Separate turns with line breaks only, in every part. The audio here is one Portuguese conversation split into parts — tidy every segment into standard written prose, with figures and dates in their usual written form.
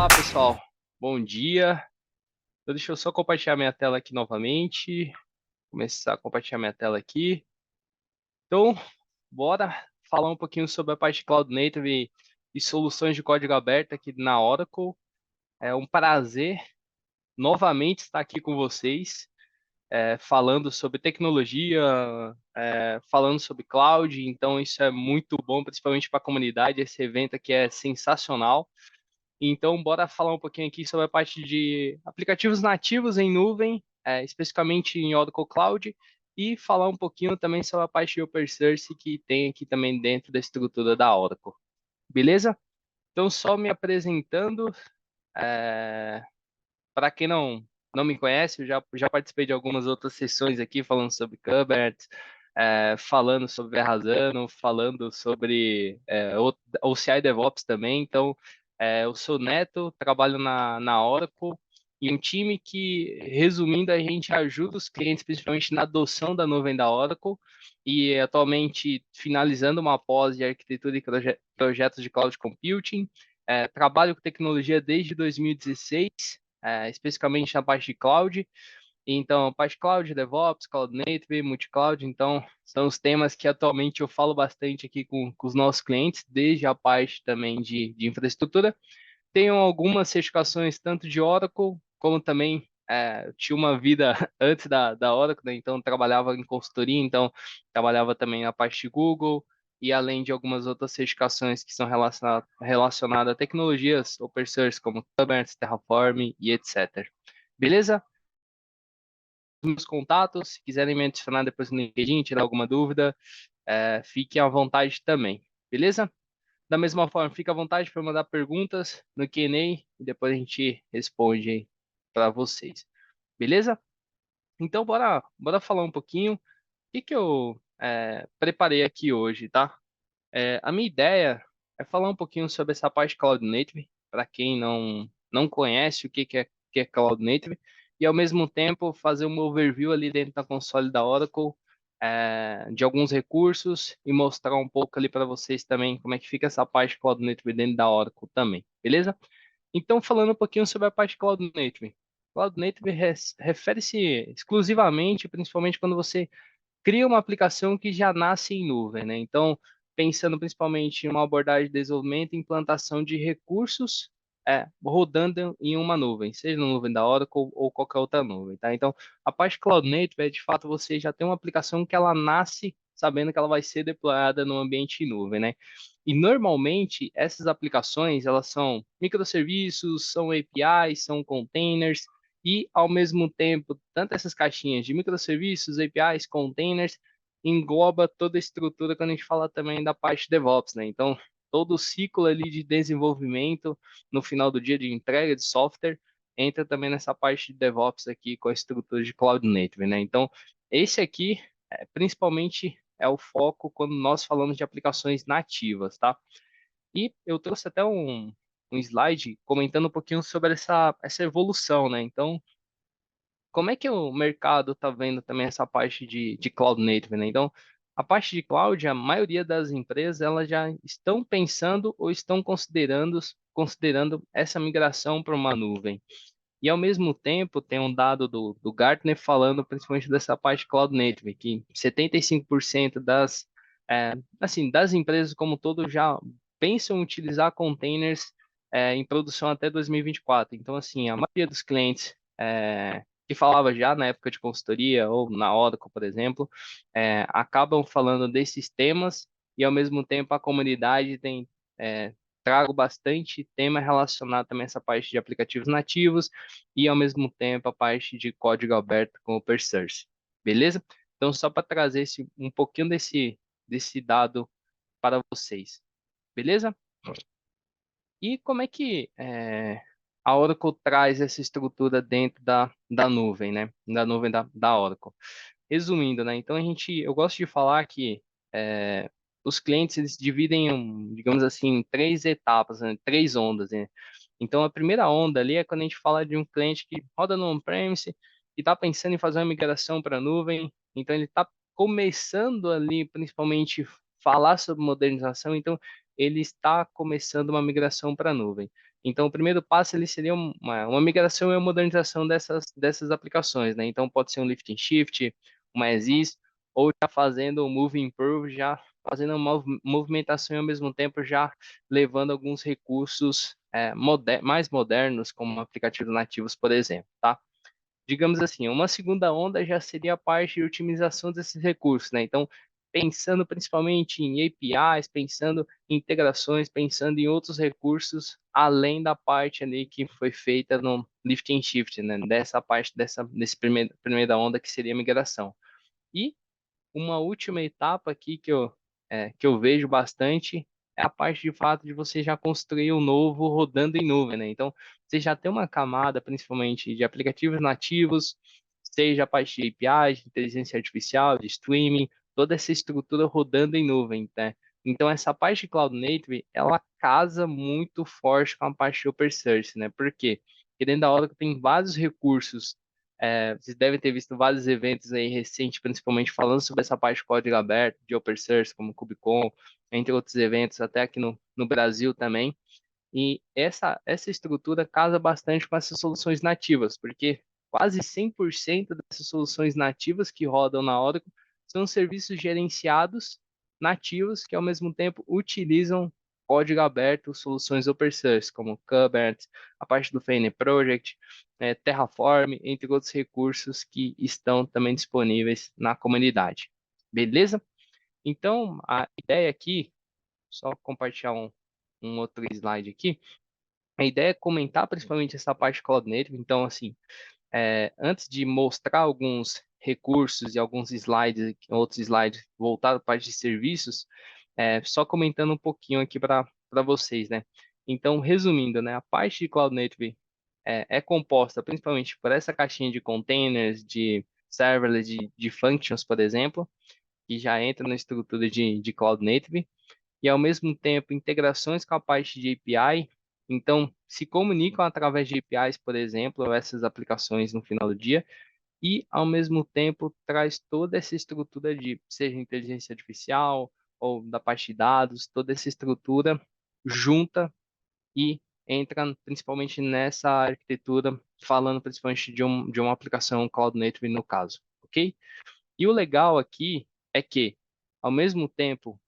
Olá, pessoal. Bom dia. Então, deixa eu só compartilhar minha tela aqui novamente. Começar a compartilhar minha tela aqui. Então, bora falar um pouquinho sobre a parte de Cloud Native e soluções de código aberto aqui na Oracle. É um prazer novamente estar aqui com vocês, falando sobre tecnologia, falando sobre cloud. Então, isso é muito bom, principalmente para a comunidade. Esse evento aqui é sensacional. Então, bora falar um pouquinho aqui sobre a parte de aplicativos nativos em nuvem, especificamente em Oracle Cloud, e falar um pouquinho também sobre a parte de Open Source que tem aqui também dentro da estrutura da Oracle. Beleza? Então, só me apresentando, para quem não me conhece, eu já participei de algumas outras sessões aqui falando sobre Kubernetes, falando sobre Verrazano, falando sobre OCI DevOps também. Então, eu sou Neto, trabalho na Oracle, e um time que, resumindo, a gente ajuda os clientes, principalmente na adoção da nuvem da Oracle, e atualmente finalizando uma pós de arquitetura e projetos de cloud computing. Trabalho com tecnologia desde 2016, especificamente na parte de cloud. Então, parte cloud, DevOps, Cloud Native, Multicloud. Então, são os temas que atualmente eu falo bastante aqui com os nossos clientes, desde a parte também de infraestrutura. Tenho algumas certificações tanto de Oracle, como também tinha uma vida antes da Oracle, né? Então trabalhava em consultoria, então trabalhava também na parte de Google, e além de algumas outras certificações que são relacionadas a tecnologias open source, como Kubernetes, Terraform e etc. Beleza? Meus contatos, se quiserem me adicionar depois no LinkedIn, tirar alguma dúvida, fiquem à vontade também. Beleza? Da mesma forma, fica à vontade para mandar perguntas no Q&A e depois a gente responde para vocês. Beleza? Então, bora falar um pouquinho. O que eu preparei aqui hoje, tá? A minha ideia é falar um pouquinho sobre essa parte de Cloud Native, para quem não conhece o que é Cloud Native, e ao mesmo tempo fazer um overview ali dentro da console da Oracle, de alguns recursos e mostrar um pouco ali para vocês também como é que fica essa parte de Cloud Native dentro da Oracle também, beleza? Então, falando um pouquinho sobre a parte de Cloud Native. Cloud Native refere-se exclusivamente, principalmente quando você cria uma aplicação que já nasce em nuvem, né? Então, pensando principalmente em uma abordagem de desenvolvimento e implantação de recursos rodando em uma nuvem, seja na nuvem da Oracle ou qualquer outra nuvem, tá? Então, a parte Cloud Native é, de fato, você já tem uma aplicação que ela nasce sabendo que ela vai ser deployada no ambiente em nuvem, né? E, normalmente, essas aplicações, elas são microserviços, são APIs, são containers, e, ao mesmo tempo, tanto essas caixinhas de microserviços, APIs, containers, engloba toda a estrutura quando a gente fala também da parte de DevOps, né? Então, todo o ciclo ali de desenvolvimento, no final do dia de entrega de software, entra também nessa parte de DevOps aqui com a estrutura de Cloud Native, né? Então, esse aqui, principalmente, é o foco quando nós falamos de aplicações nativas, tá? E eu trouxe até um slide comentando um pouquinho sobre essa evolução, né? Então, como é que o mercado está vendo também essa parte de Cloud Native, né? Então, a parte de cloud, a maioria das empresas, elas já estão pensando ou estão considerando essa migração para uma nuvem. E, ao mesmo tempo, tem um dado do Gartner falando principalmente dessa parte de Cloud Native, que 75% das empresas como um todo já pensam em utilizar containers em produção até 2024. Então, assim, a maioria dos clientes que falava já na época de consultoria ou na Oracle, por exemplo, acabam falando desses temas, e, ao mesmo tempo, a comunidade tem trago bastante tema relacionado também a essa parte de aplicativos nativos e, ao mesmo tempo, a parte de código aberto com open source. Beleza? Então, só para trazer um pouquinho desse dado para vocês. Beleza? E como é que a Oracle traz essa estrutura dentro da nuvem, né? Da nuvem da Oracle. Resumindo, né? Então, eu gosto de falar que os clientes eles dividem, digamos assim, em três etapas, né? Três ondas, né? Então, a primeira onda ali é quando a gente fala de um cliente que roda no on-premise e está pensando em fazer uma migração para a nuvem. Então, ele está começando ali, principalmente, falar sobre modernização. Então, ele está começando uma migração para a nuvem. Então, o primeiro passo ele seria uma migração e uma modernização dessas aplicações, né? Então, pode ser um lift and shift, uma as is, ou já fazendo um move and improve, já fazendo uma movimentação e ao mesmo tempo já levando alguns recursos mais modernos, como aplicativos nativos, por exemplo, tá? Digamos assim, uma segunda onda já seria a parte de otimização desses recursos, né? Então, pensando principalmente em APIs, pensando em integrações, pensando em outros recursos, além da parte ali que foi feita no lift and shift, né? Dessa parte, desse primeira onda que seria a migração. E uma última etapa aqui que eu vejo bastante é a parte de fato de você já construir o novo rodando em nuvem, né? Então, você já tem uma camada, principalmente de aplicativos nativos, seja a parte de APIs, de inteligência artificial, de streaming, toda essa estrutura rodando em nuvem, né? Então, essa parte de Cloud Native, ela casa muito forte com a parte de Open Source, né? Por quê? Porque dentro da Oracle tem vários recursos vocês devem ter visto vários eventos aí recentes, principalmente falando sobre essa parte de código aberto, de open source, como o KubeCon, entre outros eventos, até aqui no Brasil também. E essa estrutura casa bastante com essas soluções nativas, porque quase 100% dessas soluções nativas que rodam na Oracle são serviços gerenciados nativos que, ao mesmo tempo, utilizam código aberto, soluções open source, como Kubernetes, a parte do FN Project, Terraform, entre outros recursos que estão também disponíveis na comunidade. Beleza? Então, a ideia aqui, só compartilhar um outro slide aqui, a ideia é comentar principalmente essa parte Cloud Native. Então, assim, antes de mostrar alguns recursos e alguns slides, outros slides voltados para a parte de serviços, só comentando um pouquinho aqui para vocês, né? Então, resumindo, né, a parte de Cloud Native é composta principalmente por essa caixinha de containers, de serverless, de functions, por exemplo, que já entra na estrutura de Cloud Native e, ao mesmo tempo, integrações com a parte de API. Então, se comunicam através de APIs, por exemplo, essas aplicações no final do dia, e, ao mesmo tempo, traz toda essa estrutura de, seja inteligência artificial ou da parte de dados, toda essa estrutura junta e entra principalmente nessa arquitetura, falando principalmente de uma aplicação Cloud Native no caso, ok? E o legal aqui é que, ao mesmo tempo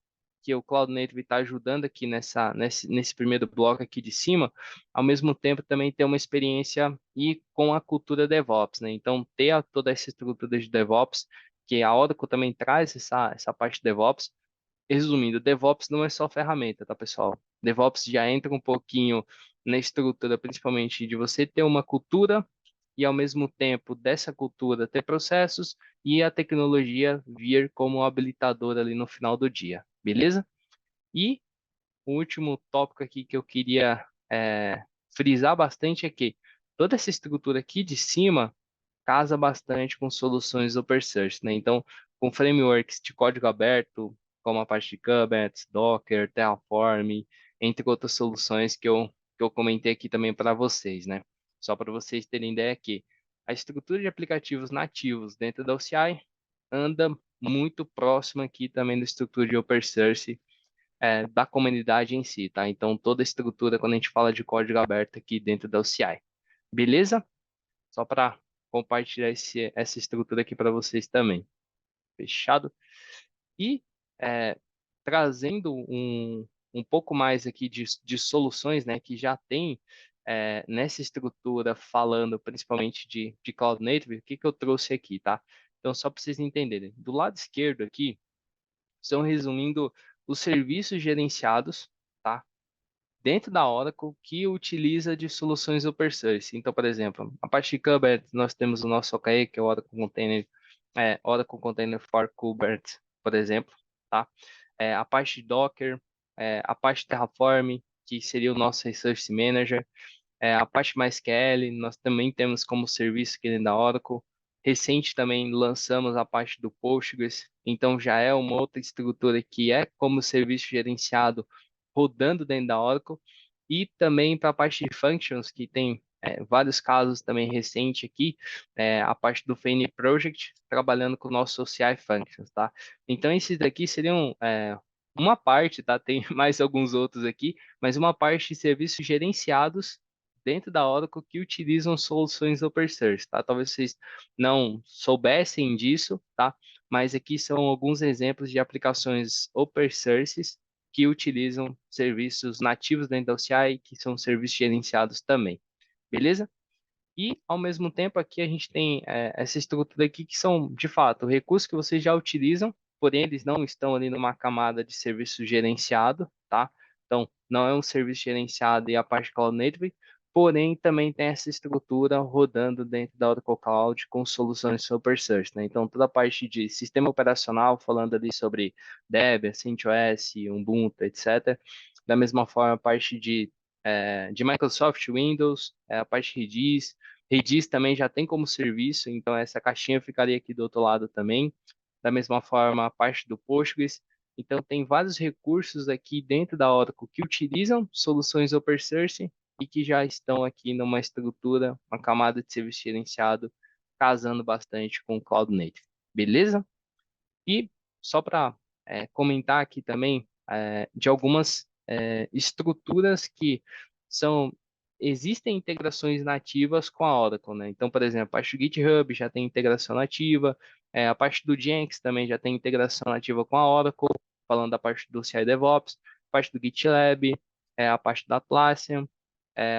que o Cloud Native está ajudando aqui nesse primeiro bloco aqui de cima, ao mesmo tempo também ter uma experiência e com a cultura DevOps, né? Então, ter toda essa estrutura de DevOps, que a Oracle também traz essa parte de DevOps. Resumindo, DevOps não é só ferramenta, tá, pessoal? DevOps já entra um pouquinho na estrutura, principalmente de você ter uma cultura e, ao mesmo tempo, dessa cultura ter processos e a tecnologia vir como um habilitador ali no final do dia, beleza? E o último tópico aqui que eu queria frisar bastante é que toda essa estrutura aqui de cima casa bastante com soluções open source, né? Então, com frameworks de código aberto, como a parte de Kubernetes, Docker, Terraform, entre outras soluções que eu comentei aqui também para vocês, né? Só para vocês terem ideia aqui. A estrutura de aplicativos nativos dentro da OCI anda muito próxima aqui também da estrutura de open source da comunidade em si, tá? Então, toda a estrutura, quando a gente fala de código aberto aqui dentro da OCI. Beleza? Só para compartilhar essa estrutura aqui para vocês também. Fechado? E é, trazendo um pouco mais aqui de soluções, né, que já tem nessa estrutura, falando principalmente de Cloud Native, o que que eu trouxe aqui, tá? Então, só para vocês entenderem. Do lado esquerdo aqui, estão resumindo os serviços gerenciados, tá? Dentro da Oracle que utiliza de soluções open source. Então, por exemplo, a parte de Kubernetes, nós temos o nosso OKE, que é o Oracle Container for Kubernetes, por exemplo, tá? A parte de Docker, a parte de Terraform, que seria o nosso Resource Manager, a parte MySQL, nós também temos como serviço aqui dentro da Oracle. Recente também lançamos a parte do Postgres, então já é uma outra estrutura que é como serviço gerenciado rodando dentro da Oracle. E também para a parte de Functions, que tem vários casos também recentes aqui, a parte do FN Project, trabalhando com o nosso OCI Functions, tá? Então esses daqui seriam uma parte, tá? Tem mais alguns outros aqui, mas uma parte de serviços gerenciados dentro da Oracle que utilizam soluções open source, tá? Talvez vocês não soubessem disso, tá? Mas aqui são alguns exemplos de aplicações open source que utilizam serviços nativos dentro da OCI, que são serviços gerenciados também, beleza? E, ao mesmo tempo, aqui a gente tem essa estrutura aqui que são, de fato, recursos que vocês já utilizam, porém eles não estão ali numa camada de serviço gerenciado, tá? Então, não é um serviço gerenciado e a parte Cloud Native, porém também tem essa estrutura rodando dentro da Oracle Cloud com soluções super search, né? Então, toda a parte de sistema operacional, falando ali sobre Debian, CentOS, Ubuntu, etc. Da mesma forma, a parte de Microsoft Windows, a parte de Redis, Redis também já tem como serviço, então essa caixinha ficaria aqui do outro lado também. Da mesma forma, a parte do Postgres. Então, tem vários recursos aqui dentro da Oracle que utilizam soluções open source e que já estão aqui numa estrutura, uma camada de serviço gerenciado, casando bastante com o Cloud Native. Beleza? E só para comentar aqui também de algumas estruturas que são existem integrações nativas com a Oracle, né? Então, por exemplo, a parte do GitHub já tem integração nativa, a parte do Jenkins também já tem integração nativa com a Oracle, falando da parte do CI DevOps, a parte do GitLab, a parte da Atlassian,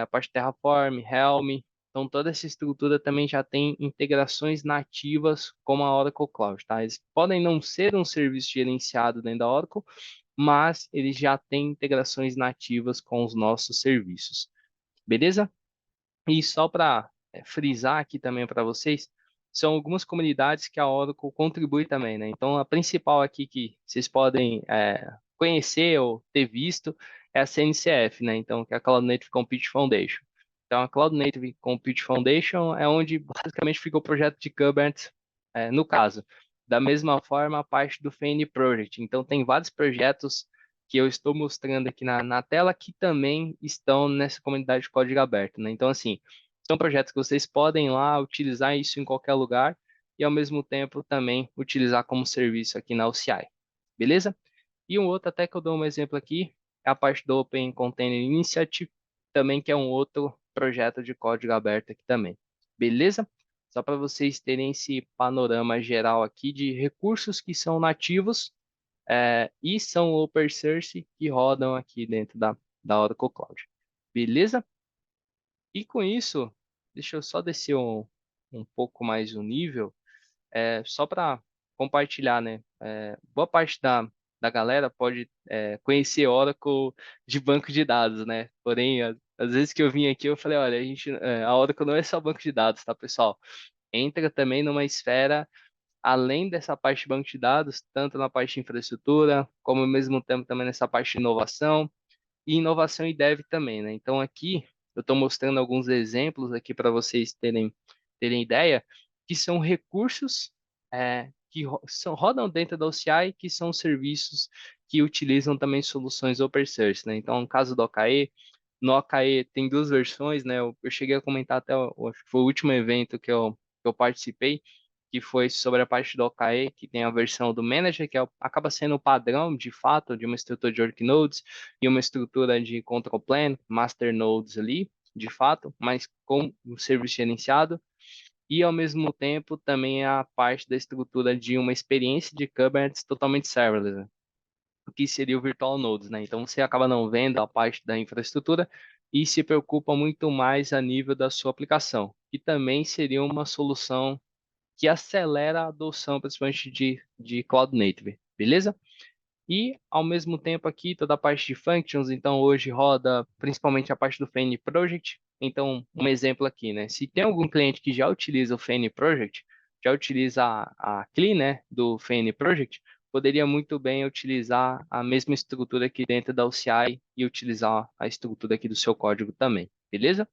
a parte Terraform, Helm. Então, toda essa estrutura também já tem integrações nativas com a Oracle Cloud, tá? Eles podem não ser um serviço gerenciado dentro da Oracle, mas eles já têm integrações nativas com os nossos serviços. Beleza? E só para frisar aqui também para vocês, são algumas comunidades que a Oracle contribui também, né? Então, a principal aqui que vocês podem conhecer ou ter visto é a CNCF, né? Então, que é a Cloud Native Compute Foundation. Então, a Cloud Native Compute Foundation é onde basicamente fica o projeto de Kubernetes, no caso. Da mesma forma, a parte do FN Project. Então, tem vários projetos que eu estou mostrando aqui na tela que também estão nessa comunidade de código aberto, né? Então, assim, são projetos que vocês podem lá utilizar isso em qualquer lugar e, ao mesmo tempo, também utilizar como serviço aqui na OCI. Beleza? E um outro, até que eu dou um exemplo aqui, é a parte do Open Container Initiative, também que é um outro projeto de código aberto aqui também. Beleza? Só para vocês terem esse panorama geral aqui de recursos que são nativos e são open source que rodam aqui dentro da Oracle Cloud. Beleza? E com isso, deixa eu só descer um pouco mais o nível, só para compartilhar, né? Boa parte da galera pode conhecer Oracle de banco de dados, né? Porém, às vezes que eu vim aqui, eu falei, olha, a Oracle não é só banco de dados, tá, pessoal? Entra também numa esfera além dessa parte de banco de dados, tanto na parte de infraestrutura, como ao mesmo tempo também nessa parte de inovação e dev também, né? Então aqui eu estou mostrando alguns exemplos aqui para vocês terem ideia, que são recursos que rodam dentro da OCI, que são serviços que utilizam também soluções open source, né? Então, no caso do OKE, no OKE tem duas versões, né? Eu cheguei a comentar até, acho que foi o último evento que eu participei, que foi sobre a parte do OKE, que tem a versão do Manager, que acaba sendo o padrão, de fato, de uma estrutura de worknodes e uma estrutura de control plan, master nodes ali, de fato, mas com um serviço gerenciado. E, ao mesmo tempo, também a parte da estrutura de uma experiência de Kubernetes totalmente serverless, né? O que seria o Virtual Nodes, né? Então, você acaba não vendo a parte da infraestrutura e se preocupa muito mais a nível da sua aplicação, que também seria uma solução que acelera a adoção, principalmente de Cloud Native, beleza? E, ao mesmo tempo aqui, toda a parte de functions, então hoje roda principalmente a parte do FN Project. Então, um exemplo aqui, né? Se tem algum cliente que já utiliza o FN Project, já utiliza a CLI, né, do FN Project, poderia muito bem utilizar a mesma estrutura aqui dentro da OCI e utilizar a estrutura aqui do seu código também, beleza?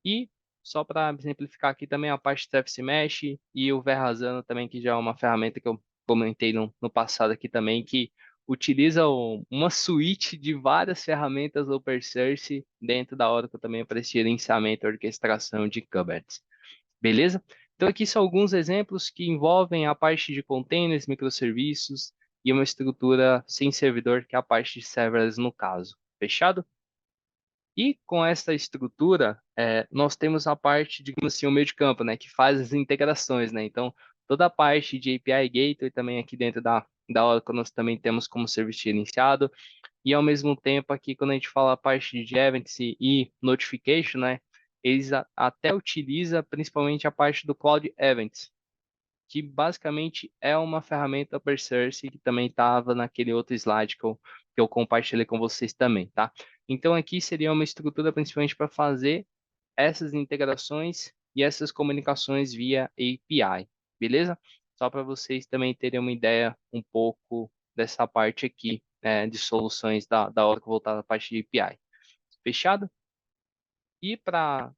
E só para exemplificar aqui também a parte do Travis Mesh e o Verrazano também, que já é uma ferramenta que eu comentei no passado aqui também, que utiliza uma suíte de várias ferramentas open source dentro da Oracle também para esse gerenciamento e orquestração de Kubernetes. Beleza? Então aqui são alguns exemplos que envolvem a parte de containers, microserviços e uma estrutura sem servidor, que é a parte de serverless no caso. Fechado? E com essa estrutura, nós temos a parte, digamos assim, o meio de campo, né, que faz as integrações, né? Então, toda a parte de API Gateway também aqui dentro da Oracle nós também temos como serviço iniciado. E ao mesmo tempo aqui, quando a gente fala a parte de events e notification, né, eles até utiliza principalmente a parte do Cloud Events, que basicamente é uma ferramenta open source que também estava naquele outro slide que eu compartilhei com vocês também, tá? Então aqui seria uma estrutura principalmente para fazer essas integrações e essas comunicações via API, beleza? Só para vocês também terem uma ideia um pouco dessa parte aqui, de soluções da Oracle voltada à parte de API. Fechado? E para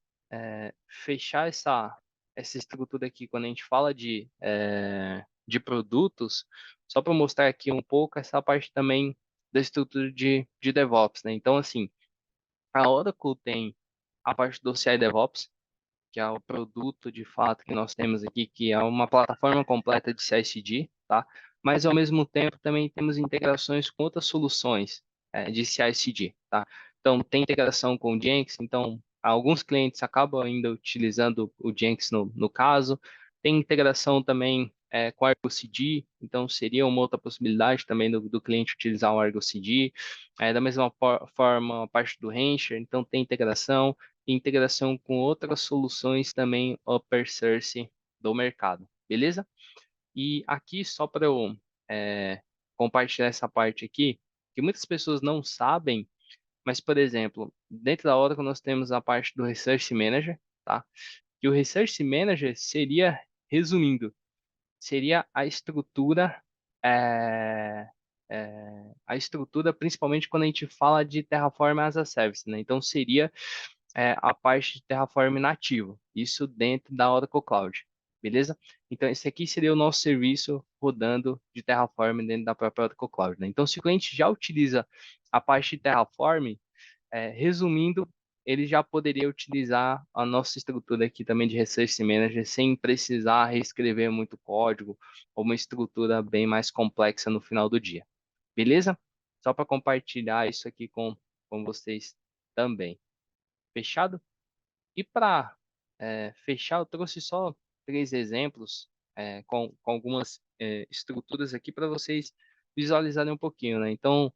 fechar essa estrutura aqui, quando a gente fala de produtos, só para mostrar aqui um pouco essa parte também da estrutura de DevOps, né? Então, assim, a Oracle tem a parte do CI DevOps, que é o produto de fato que nós temos aqui, que é uma plataforma completa de CI/CD, tá? Mas ao mesmo tempo também temos integrações com outras soluções de CI/CD, tá? Então tem integração com o Jenkins, então alguns clientes acabam ainda utilizando o Jenkins no caso. Tem integração também com o Argo CD, então seria uma outra possibilidade também do cliente utilizar o Argo CD. Da mesma forma, a parte do Rancher, então tem integração e integração com outras soluções também open source do mercado, beleza? E aqui, só para eu compartilhar essa parte aqui, que muitas pessoas não sabem, mas, por exemplo, dentro da Oracle nós temos a parte do Research Manager, tá? E o Research Manager seria, resumindo, seria é, a estrutura, principalmente quando a gente fala de Terraform as a Service, né? Então, seria a parte de Terraform nativo, isso dentro da Oracle Cloud, beleza? Então, esse aqui seria o nosso serviço rodando de Terraform dentro da própria Oracle Cloud, né? Então, se o cliente já utiliza a parte de Terraform, resumindo, ele já poderia utilizar a nossa estrutura aqui também de Research Manager sem precisar reescrever muito código ou uma estrutura bem mais complexa no final do dia, beleza? Só para compartilhar isso aqui com vocês também. Fechado? E para fechar, eu trouxe só 3 exemplos com algumas estruturas aqui para vocês visualizarem um pouquinho, né? Então,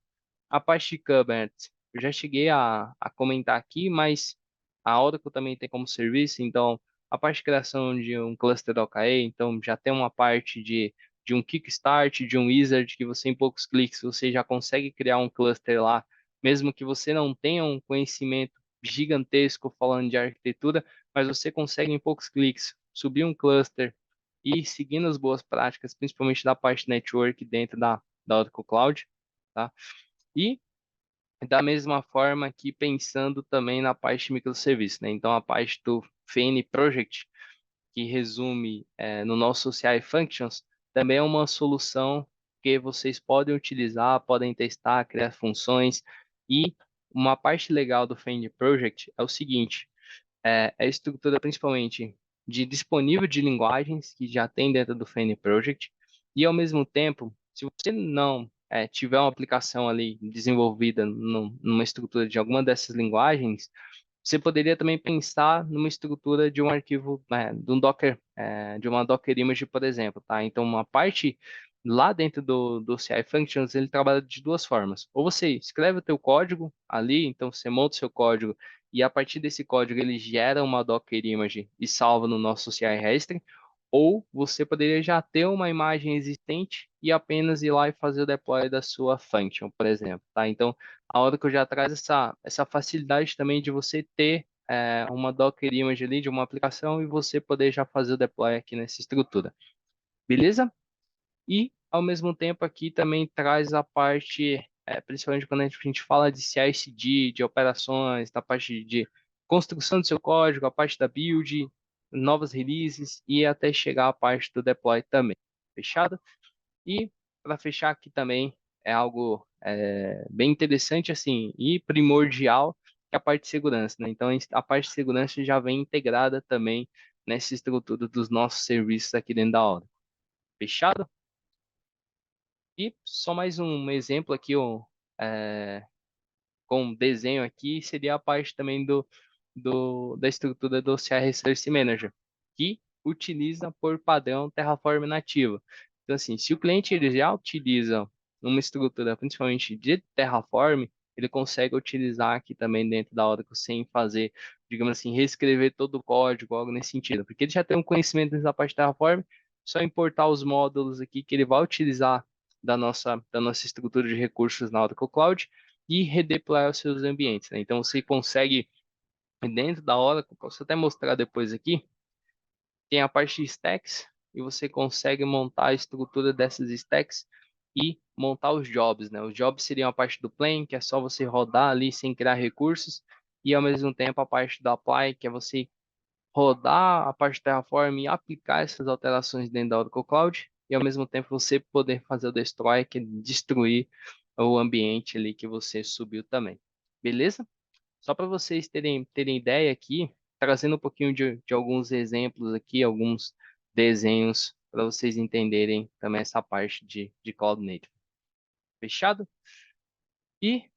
a parte de Kubernetes, eu já cheguei a comentar aqui, mas a Oracle também tem como serviço, então a parte de criação de um cluster OKE, então já tem uma parte de um Kickstart, de um Wizard, que você em poucos cliques você já consegue criar um cluster lá, mesmo que você não tenha um conhecimento gigantesco falando de arquitetura, mas você consegue em poucos cliques subir um cluster e seguindo as boas práticas, principalmente da parte network dentro da Oracle Cloud, tá? E da mesma forma que pensando também na parte de microserviço, né? Então, a parte do FN Project, que resume no nosso CI Functions, também é uma solução que vocês podem utilizar, podem testar, criar funções. E uma parte legal do FN Project é o seguinte, a estrutura principalmente de disponível de linguagens que já tem dentro do FN Project, e ao mesmo tempo, se você não tiver uma aplicação ali desenvolvida numa estrutura de alguma dessas linguagens, você poderia também pensar numa estrutura de um arquivo, de um Docker, de uma Docker Image, por exemplo, tá? Então, uma parte lá dentro do CI Functions, ele trabalha de 2 formas. Ou você escreve o teu código ali, então você monta o seu código e a partir desse código ele gera uma Docker Image e salva no nosso CI Registry, ou você poderia já ter uma imagem existente e apenas ir lá e fazer o deploy da sua function, por exemplo, tá? Então, a Oracle já traz essa facilidade também de você ter uma Docker Image ali de uma aplicação e você poder já fazer o deploy aqui nessa estrutura. Beleza? E, ao mesmo tempo, aqui também traz a parte, principalmente quando a gente fala de CI/CD, de operações, da parte de construção do seu código, a parte da build, novas releases e até chegar à parte do deploy também. Fechado? E para fechar aqui também é algo bem interessante assim e primordial que é a parte de segurança, né? Então a parte de segurança já vem integrada também nessa estrutura dos nossos serviços aqui dentro da Oracle. Fechado? E só mais um exemplo aqui, ó, é, com um desenho aqui, seria a parte também da estrutura do CI Resource Manager, que utiliza por padrão Terraform nativo. Então, assim, se o cliente ele já utiliza uma estrutura, principalmente de Terraform, ele consegue utilizar aqui também dentro da Oracle sem fazer, digamos assim, reescrever todo o código, algo nesse sentido, porque ele já tem um conhecimento dessa parte de Terraform, só importar os módulos aqui que ele vai utilizar da nossa estrutura de recursos na Oracle Cloud e redeployar os seus ambientes, né? Então você consegue dentro da Oracle, posso até mostrar depois aqui, tem a parte de stacks e você consegue montar a estrutura dessas stacks e montar os jobs, né? Os jobs seriam a parte do plane, que é só você rodar ali sem criar recursos, e ao mesmo tempo a parte do apply, que é você rodar a parte do Terraform e aplicar essas alterações dentro da Oracle Cloud, e ao mesmo tempo você poder fazer o destroy, que é destruir o ambiente ali que você subiu também. Beleza? Só para vocês terem ideia aqui, trazendo um pouquinho de alguns exemplos aqui, alguns desenhos, para vocês entenderem também essa parte de Cloud Native. Fechado? E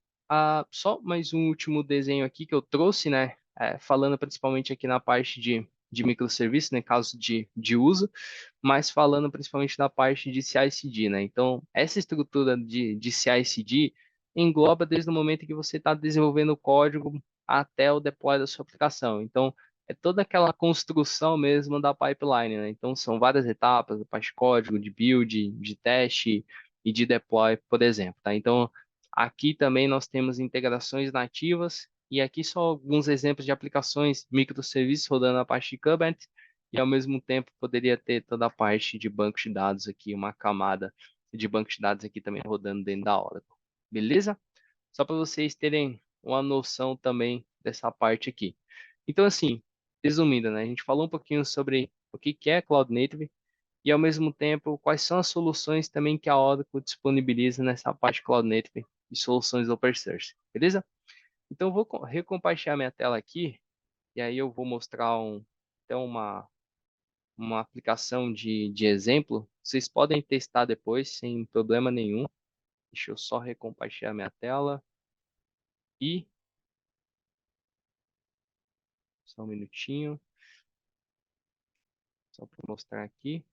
só mais um último desenho aqui que eu trouxe, né? Falando principalmente aqui na parte de microserviços, né? Caso de uso, mas falando principalmente da parte de CI/CD, né? Então, essa estrutura de CI/CD engloba desde o momento que você está desenvolvendo o código até o deploy da sua aplicação. Então, é toda aquela construção mesmo da pipeline, né? Então, são várias etapas, a parte de código, de build, de teste e de deploy, por exemplo, tá? Então, aqui também nós temos integrações nativas e aqui só alguns exemplos de aplicações microserviços rodando a parte de Kubernetes e ao mesmo tempo poderia ter toda a parte de banco de dados aqui, uma camada de banco de dados aqui também rodando dentro da Oracle. Beleza? Só para vocês terem uma noção também dessa parte aqui. Então, assim, resumindo, né? A gente falou um pouquinho sobre o que é Cloud Native e, ao mesmo tempo, quais são as soluções também que a Oracle disponibiliza nessa parte Cloud Native e soluções open source. Beleza? Então, eu vou recompartilhar minha tela aqui e aí eu vou mostrar então uma aplicação de exemplo. Vocês podem testar depois, sem problema nenhum. Deixa eu só recompartilhar minha tela. E, só um minutinho, só para mostrar aqui.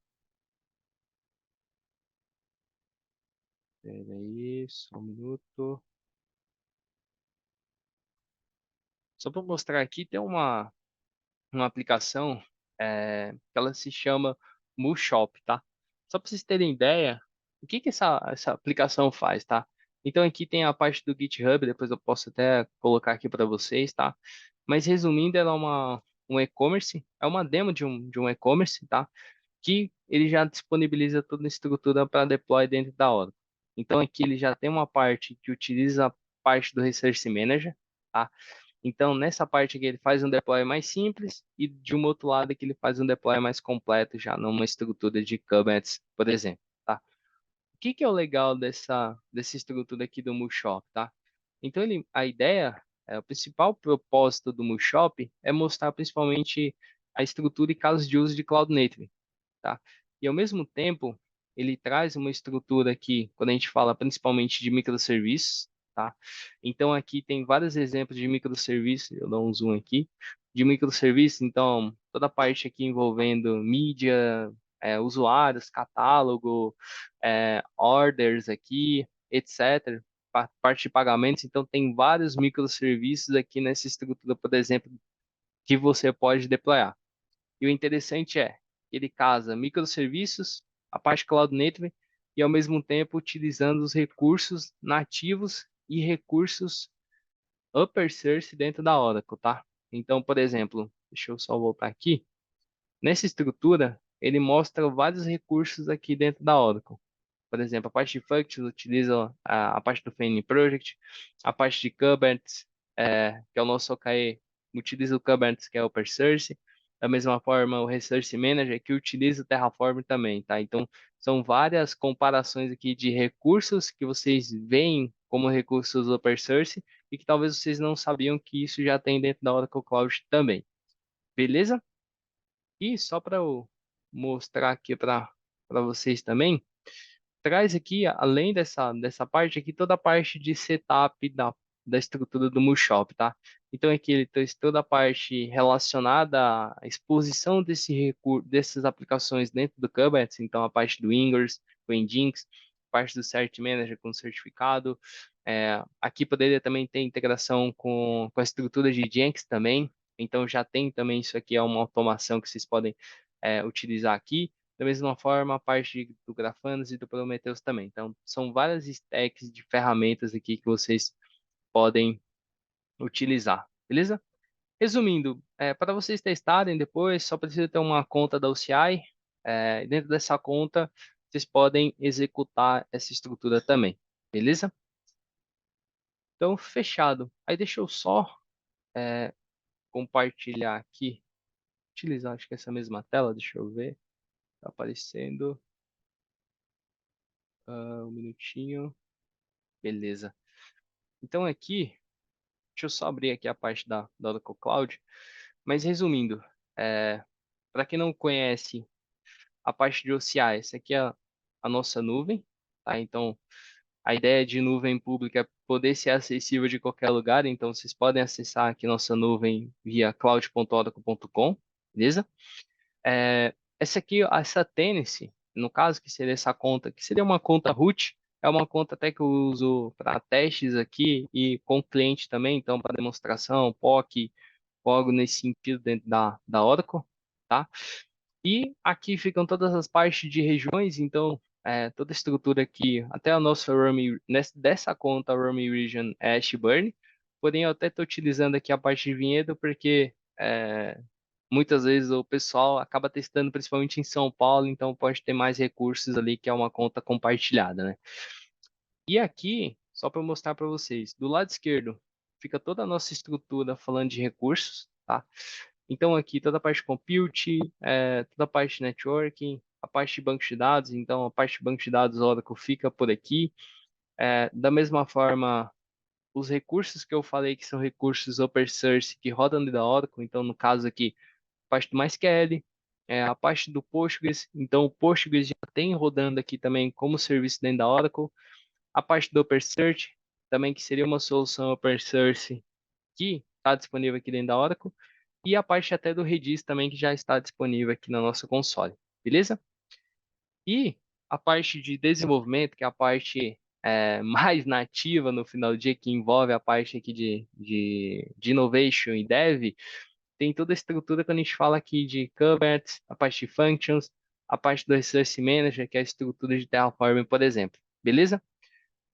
Espera aí, só um minuto. Só para mostrar aqui, tem uma aplicação que ela se chama MooShop, tá? Só para vocês terem ideia, o que essa aplicação faz, tá? Então aqui tem a parte do GitHub, depois eu posso até colocar aqui para vocês, tá? Mas resumindo, ela é um e-commerce, é uma demo de um e-commerce, tá? Que ele já disponibiliza toda a estrutura para deploy dentro da Oracle. Então aqui ele já tem uma parte que utiliza a parte do Resource Manager, tá? Então nessa parte aqui ele faz um deploy mais simples e de um outro lado aqui ele faz um deploy mais completo já numa estrutura de Kubernetes, por exemplo, tá? O que é o legal dessa estrutura aqui do Moonshop, tá? Então a ideia, o principal propósito do Moonshop é mostrar principalmente a estrutura e casos de uso de Cloud Native, tá? E ao mesmo tempo, ele traz uma estrutura aqui, quando a gente fala principalmente de microserviços, tá? Então aqui tem vários exemplos de microserviços, eu dou um zoom aqui, de microserviços, então toda a parte aqui envolvendo mídia, usuários, catálogo, orders aqui, etc. Parte de pagamentos, então tem vários microserviços aqui nessa estrutura, por exemplo, que você pode deployar. E o interessante é, ele casa microserviços, a parte Cloud Native, e ao mesmo tempo utilizando os recursos nativos e recursos upper source dentro da Oracle, tá? Então, por exemplo, deixa eu só voltar aqui. Nessa estrutura, ele mostra vários recursos aqui dentro da Oracle. Por exemplo, a parte de Functions utiliza a parte do Fane Project, a parte de Kubernetes, que é o nosso OKE, utiliza o Kubernetes, que é o open source. Da mesma forma, o Resource Manager, que utiliza o Terraform também, tá? Então, são várias comparações aqui de recursos que vocês veem como recursos open source e que talvez vocês não sabiam que isso já tem dentro da Oracle Cloud também. Beleza? E só para eu mostrar aqui para vocês também, traz aqui, além dessa parte aqui, toda a parte de setup da estrutura do Mushop, tá? Então aqui ele traz toda a parte relacionada à exposição dessas aplicações dentro do Kubernetes, então a parte do Ingress, o Nginx, parte do Cert Manager com certificado. Aqui poderia também ter integração com a estrutura de Jenkins também, então já tem também isso aqui, é uma automação que vocês podem utilizar aqui. Da mesma forma, a parte do Grafana e do Prometheus também. Então, são várias stacks de ferramentas aqui que vocês podem utilizar, beleza? Resumindo, para vocês testarem depois, só precisa ter uma conta da OCI. Dentro dessa conta, vocês podem executar essa estrutura também, beleza? Então, fechado. Aí deixa eu só compartilhar aqui, utilizar acho que essa mesma tela, deixa eu ver, tá aparecendo, um minutinho, beleza. Então aqui, deixa eu só abrir aqui a parte da Oracle Cloud, mas resumindo, para quem não conhece a parte de OCI, essa aqui é a nossa nuvem, tá? Então, a ideia de nuvem pública é poder ser acessível de qualquer lugar, então vocês podem acessar aqui nossa nuvem via cloud.oracle.com, beleza? Essa aqui, essa Tennis, no caso, que seria essa conta, que seria uma conta root, é uma conta até que eu uso para testes aqui e com cliente também, então para demonstração, POC, algo nesse sentido dentro da Oracle, tá? E aqui ficam todas as partes de regiões, então toda a estrutura aqui, até a nossa RUMI, dessa conta RUMI Region é Ashburn, porém eu até estou utilizando aqui a parte de Vinhedo porque muitas vezes o pessoal acaba testando principalmente em São Paulo, então pode ter mais recursos ali que é uma conta compartilhada, né? E aqui, só para mostrar para vocês, do lado esquerdo fica toda a nossa estrutura falando de recursos, tá? Então aqui toda a parte de compute, toda a parte de networking, a parte de banco de dados, então a parte de banco de dados Oracle fica por aqui. Da mesma forma, os recursos que eu falei que são recursos open source que rodam dentro da Oracle, então no caso aqui, a parte do MySQL, a parte do Postgres, então o Postgres já tem rodando aqui também como serviço dentro da Oracle. A parte do OpenSearch, também que seria uma solução open source que está disponível aqui dentro da Oracle. E a parte até do Redis também, que já está disponível aqui na nossa console. Beleza? E a parte de desenvolvimento, que é a parte mais nativa no final do dia, que envolve a parte aqui de innovation e dev, tem toda a estrutura quando a gente fala aqui de Kubernetes, a parte de functions, a parte do Resource Manager, que é a estrutura de Terraform, por exemplo. Beleza?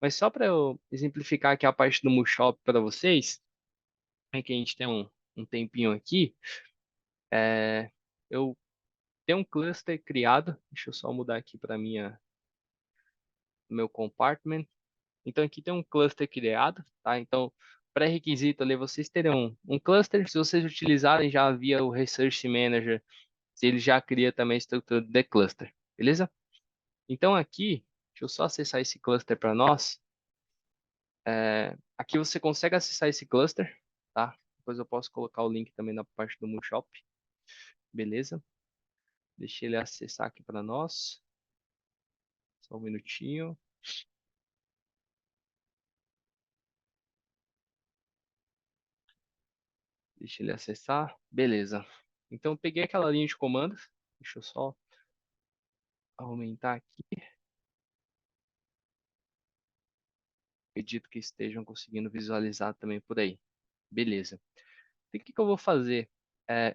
Mas só para eu exemplificar aqui a parte do Mushop para vocês, é que a gente tem um tempinho aqui, eu tenho um cluster criado, deixa eu só mudar aqui para meu compartment. Então aqui tem um cluster criado, tá? Então, pré-requisito ali, vocês terão um cluster, se vocês utilizarem já via o Resource Manager, se ele já cria também a estrutura de cluster, beleza? Então aqui, deixa eu só acessar esse cluster para nós. Aqui você consegue acessar esse cluster, tá? Depois eu posso colocar o link também na parte do Moonshop, beleza? Deixa ele acessar aqui para nós. Só um minutinho. Deixa ele acessar. Beleza. Então, eu peguei aquela linha de comandos. Deixa eu só aumentar aqui. Acredito que estejam conseguindo visualizar também por aí. Beleza. Então, o que que eu vou fazer?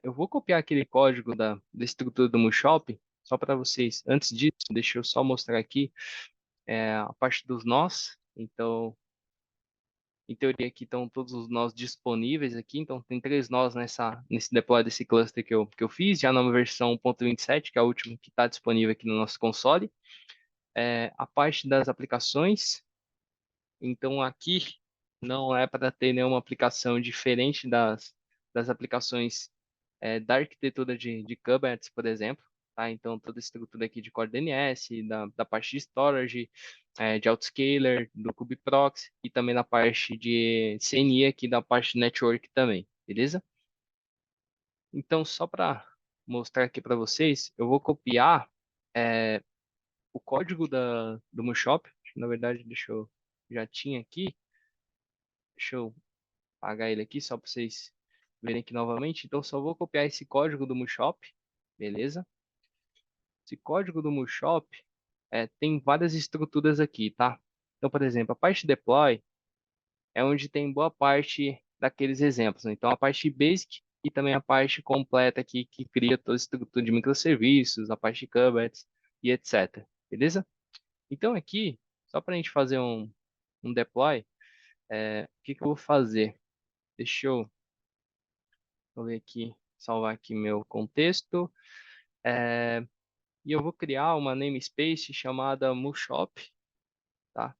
Eu vou copiar aquele código da estrutura do Moonshop, só para vocês. Antes disso, deixa eu só mostrar aqui a parte dos nós. Então, em teoria, aqui estão todos os nós disponíveis aqui. Então, tem 3 nós nesse deploy desse cluster que eu fiz, já na versão 1.27, que é a última que está disponível aqui no nosso console. A parte das aplicações. Então, aqui não é para ter nenhuma aplicação diferente das aplicações da arquitetura de Kubernetes, por exemplo. Tá? Então, toda a estrutura aqui de Core DNS, da parte de storage, de autoscaler, do kubeproxy e também na parte de CNI aqui da parte de network também, beleza? Então, só para mostrar aqui para vocês, eu vou copiar o código do Mushop. Na verdade, já tinha aqui. Deixa eu apagar ele aqui só para vocês verem aqui novamente. Então, só vou copiar esse código do Mushop, beleza? Esse código do Mushop tem várias estruturas aqui, tá? Então, por exemplo, a parte deploy é onde tem boa parte daqueles exemplos, né? Então, a parte basic e também a parte completa aqui que cria toda a estrutura de microserviços, a parte de kubernetes e etc. Beleza? Então, aqui, só para a gente fazer um deploy, o que que eu vou fazer? Deixa eu Vou ver aqui, salvar aqui meu contexto. E eu vou criar uma namespace chamada Mushop, tá?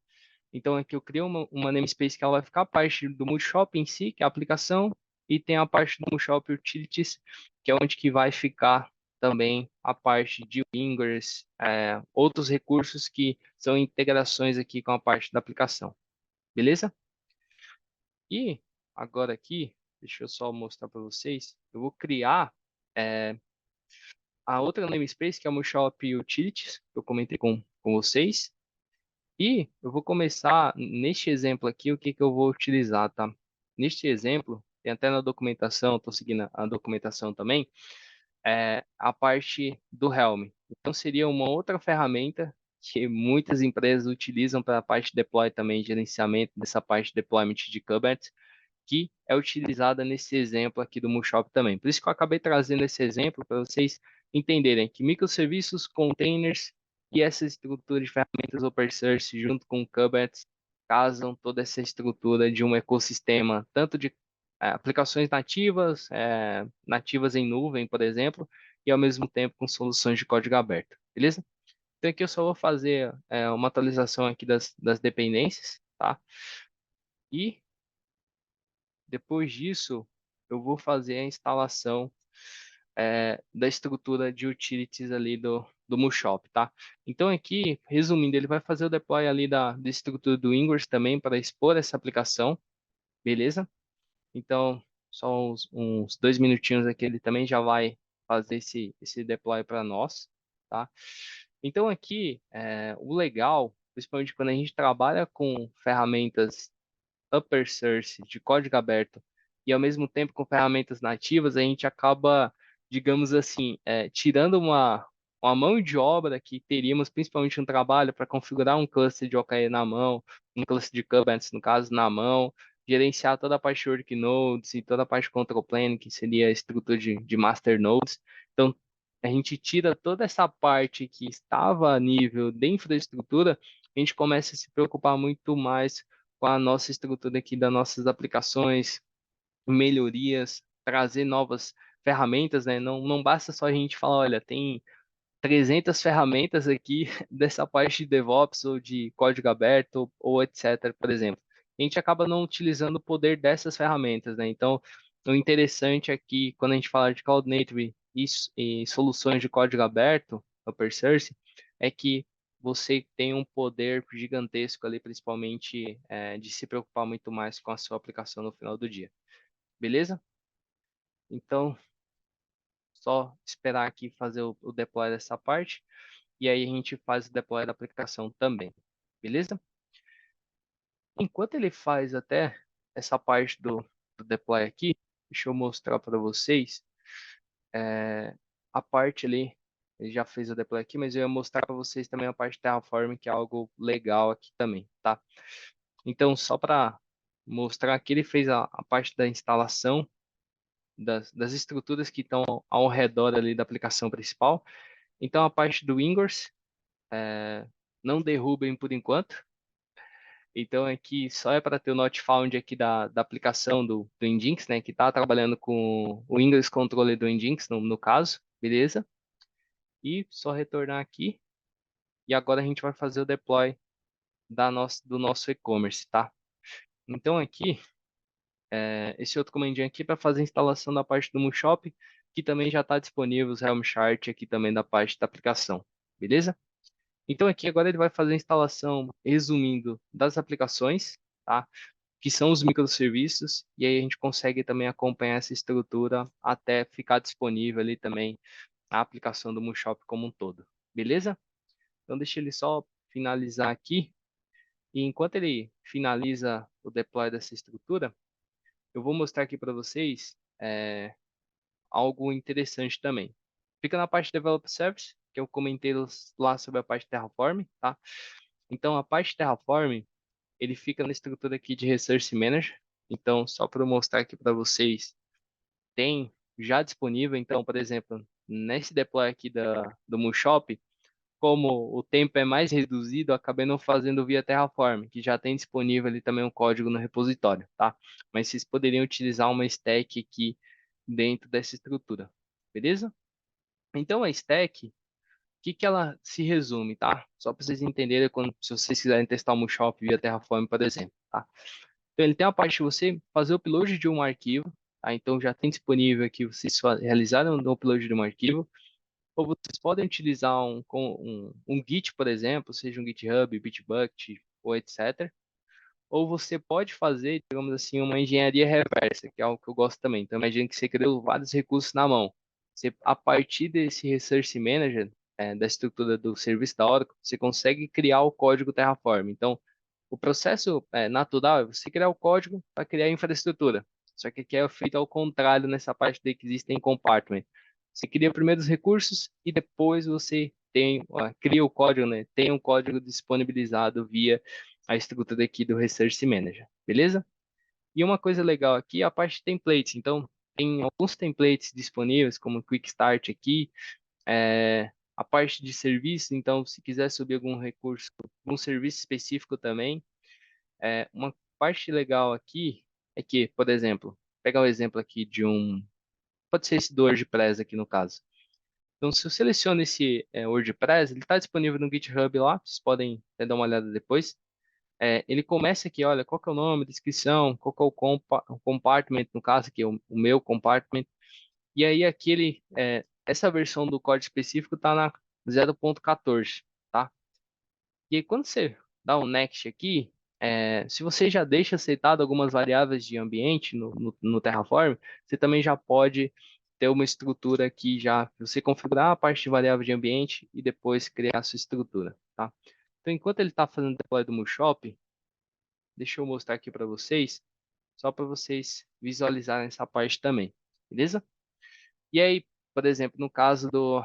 Então aqui eu crio uma namespace que ela vai ficar a parte do Mushop em si, que é a aplicação, e tem a parte do Mushop Utilities, que é onde que vai ficar também a parte de Ingress, outros recursos que são integrações aqui com a parte da aplicação. Beleza? E agora aqui, deixa eu só mostrar para vocês, eu vou criar a outra namespace, que é o Mushop Utilities, que eu comentei com vocês. E eu vou começar, neste exemplo aqui, o que que eu vou utilizar, tá? Neste exemplo, tem até na documentação, estou seguindo a documentação também, a parte do Helm. Então, seria uma outra ferramenta que muitas empresas utilizam para a parte de deploy também, gerenciamento dessa parte de deployment de Kubernetes, que é utilizada nesse exemplo aqui do Mushop também. Por isso que eu acabei trazendo esse exemplo para vocês entenderem que microserviços, containers e essa estrutura de ferramentas open source junto com o Kubernetes casam toda essa estrutura de um ecossistema, tanto de aplicações nativas, nativas em nuvem, por exemplo, e ao mesmo tempo com soluções de código aberto, beleza? Então aqui eu só vou fazer uma atualização aqui das dependências, tá? E depois disso, eu vou fazer a instalação da estrutura de utilities ali do Mushop, tá? Então aqui, resumindo, ele vai fazer o deploy ali da estrutura do Ingress também para expor essa aplicação, beleza? Então, só uns 2 minutinhos aqui, ele também já vai fazer esse deploy para nós, tá? Então aqui, o legal, principalmente quando a gente trabalha com ferramentas upper source de código aberto e ao mesmo tempo com ferramentas nativas, a gente acaba, digamos assim, tirando uma mão de obra que teríamos principalmente um trabalho para configurar um cluster de OKE na mão, um cluster de Kubernetes, no caso, na mão, gerenciar toda a parte de worknodes e toda a parte de control plane, que seria a estrutura de master nodes. Então, a gente tira toda essa parte que estava a nível de infraestrutura, a gente começa a se preocupar muito mais com a nossa estrutura aqui das nossas aplicações, melhorias, trazer novas ferramentas, né? Não basta só a gente falar, olha, tem 300 ferramentas aqui dessa parte de DevOps ou de código aberto ou etc, por exemplo. A gente acaba não utilizando o poder dessas ferramentas, né? Então, o interessante aqui, quando a gente fala de Cloud Native e soluções de código aberto, open source, é que você tem um poder gigantesco ali, principalmente de se preocupar muito mais com a sua aplicação no final do dia. Beleza? Então, só esperar aqui fazer o deploy dessa parte e aí a gente faz o deploy da aplicação também, beleza? Enquanto ele faz até essa parte do deploy aqui, deixa eu mostrar para vocês a parte ali, ele já fez o deploy aqui, mas eu ia mostrar para vocês também a parte de Terraform, que é algo legal aqui também, tá? Então, só para mostrar aqui, ele fez a parte da instalação das estruturas que estão ao redor ali da aplicação principal. Então, a parte do Ingress, não derrubem por enquanto. Então, aqui só é para ter o not found aqui da aplicação do Nginx, né? Que está trabalhando com o Ingress Controller do Nginx, no caso, beleza? E só retornar aqui. E agora a gente vai fazer o deploy do nosso e-commerce, tá? Então, aqui, esse outro comandinho aqui para fazer a instalação da parte do Mushop, que também já está disponível, os Helm chart aqui também da parte da aplicação, beleza? Então, aqui agora ele vai fazer a instalação, resumindo, das aplicações, tá? Que são os microserviços, e aí a gente consegue também acompanhar essa estrutura até ficar disponível ali também a aplicação do Moonshop como um todo. Beleza? Então, deixa ele só finalizar aqui. E enquanto ele finaliza o deploy dessa estrutura, eu vou mostrar aqui para vocês algo interessante também. Fica na parte de Develop Service, que eu comentei lá sobre a parte Terraform, tá? Então, a parte Terraform, ele fica na estrutura aqui de Resource Manager. Então, só para eu mostrar aqui para vocês, tem já disponível. Então, por exemplo, nesse deploy aqui do Moonshop, como o tempo é mais reduzido, eu acabei não fazendo via Terraform, que já tem disponível ali também um código no repositório, tá? Mas vocês poderiam utilizar uma stack aqui dentro dessa estrutura, beleza? Então, a stack, o que que ela se resume, tá? Só para vocês entenderem quando, se vocês quiserem testar o Moonshop via Terraform, por exemplo, tá? Então, ele tem a parte de você fazer o upload de um arquivo, tá? Então, já tem disponível aqui, vocês realizaram o upload de um arquivo, ou vocês podem utilizar um Git, por exemplo, seja um GitHub, Bitbucket ou etc. Ou você pode fazer, digamos assim, uma engenharia reversa, que é algo que eu gosto também. Então, imagina que você criou vários recursos na mão. Você, a partir desse Resource Manager, da estrutura do serviço da Oracle, você consegue criar o código Terraform. Então, o processo natural é você criar o código para criar a infraestrutura. Só que aqui é feito ao contrário nessa parte de que existem compartment. Você cria primeiro os recursos e depois você cria o código, né? Tem um código disponibilizado via a estrutura aqui do Resource Manager, beleza? E uma coisa legal aqui é a parte de templates. Então, tem alguns templates disponíveis, como o Quick Start aqui, a parte de serviço. Então, se quiser subir algum recurso, um serviço específico também, uma parte legal aqui é que, por exemplo, pegar o exemplo aqui pode ser esse do WordPress aqui no caso. Então, se eu seleciono esse WordPress, ele está disponível no GitHub lá, vocês podem dar uma olhada depois. Ele começa aqui, olha, qual que é o nome, descrição, qual que é o compartment, no caso aqui, o meu compartment. E aí essa versão do código específico está na 0.14, tá? E aí quando você dá um next aqui, se você já deixa aceitado algumas variáveis de ambiente no Terraform, você também já pode ter uma estrutura aqui já, você configurar a parte de variável de ambiente e depois criar a sua estrutura, tá? Então, enquanto ele está fazendo o deploy do Moonshop, deixa eu mostrar aqui para vocês, só para vocês visualizarem essa parte também, beleza? E aí, por exemplo, no caso do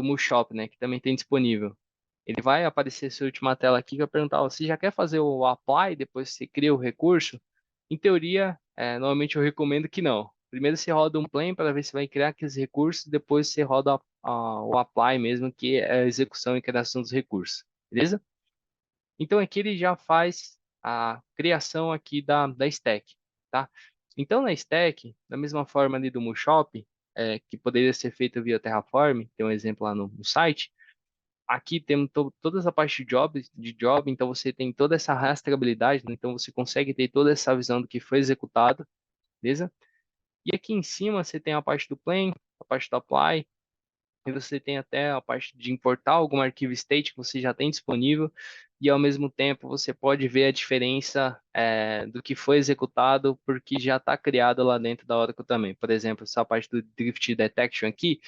Moonshop, né, que também tem disponível, ele vai aparecer sua última tela aqui que vai perguntar, ó, você já quer fazer o apply, depois você cria o recurso? Em teoria, normalmente eu recomendo que não. Primeiro você roda um plane para ver se vai criar aqueles recursos, depois você roda o apply mesmo, que é a execução e criação dos recursos, beleza? Então aqui ele já faz a criação aqui da stack, tá? Então na stack, da mesma forma ali do Moonshop, que poderia ser feito via Terraform, tem um exemplo lá no site. Aqui temos toda essa parte de job, então você tem toda essa rastreabilidade, né? Então você consegue ter toda essa visão do que foi executado, beleza? E aqui em cima você tem a parte do plane, a parte do apply, e você tem até a parte de importar algum arquivo state que você já tem disponível, e ao mesmo tempo você pode ver a diferença do que foi executado, porque já está criado lá dentro da Oracle também. Por exemplo, essa parte do Drift Detection aqui,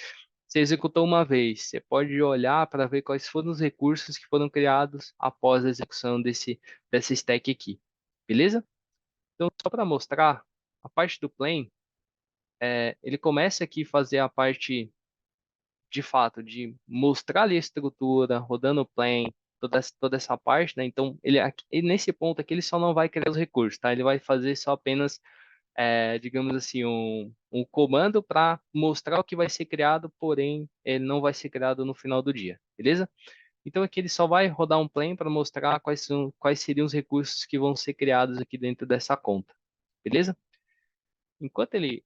você executou uma vez, você pode olhar para ver quais foram os recursos que foram criados após a execução dessa stack aqui, beleza? Então, só para mostrar, a parte do plane, ele começa aqui a fazer a parte de fato, de mostrar ali a estrutura, rodando o plane, toda essa parte, né? Então, nesse ponto aqui, ele só não vai criar os recursos, tá? Ele vai fazer só apenas, digamos assim, um comando para mostrar o que vai ser criado, porém, ele não vai ser criado no final do dia, beleza? Então, aqui ele só vai rodar um plane para mostrar quais seriam os recursos que vão ser criados aqui dentro dessa conta, beleza? Enquanto ele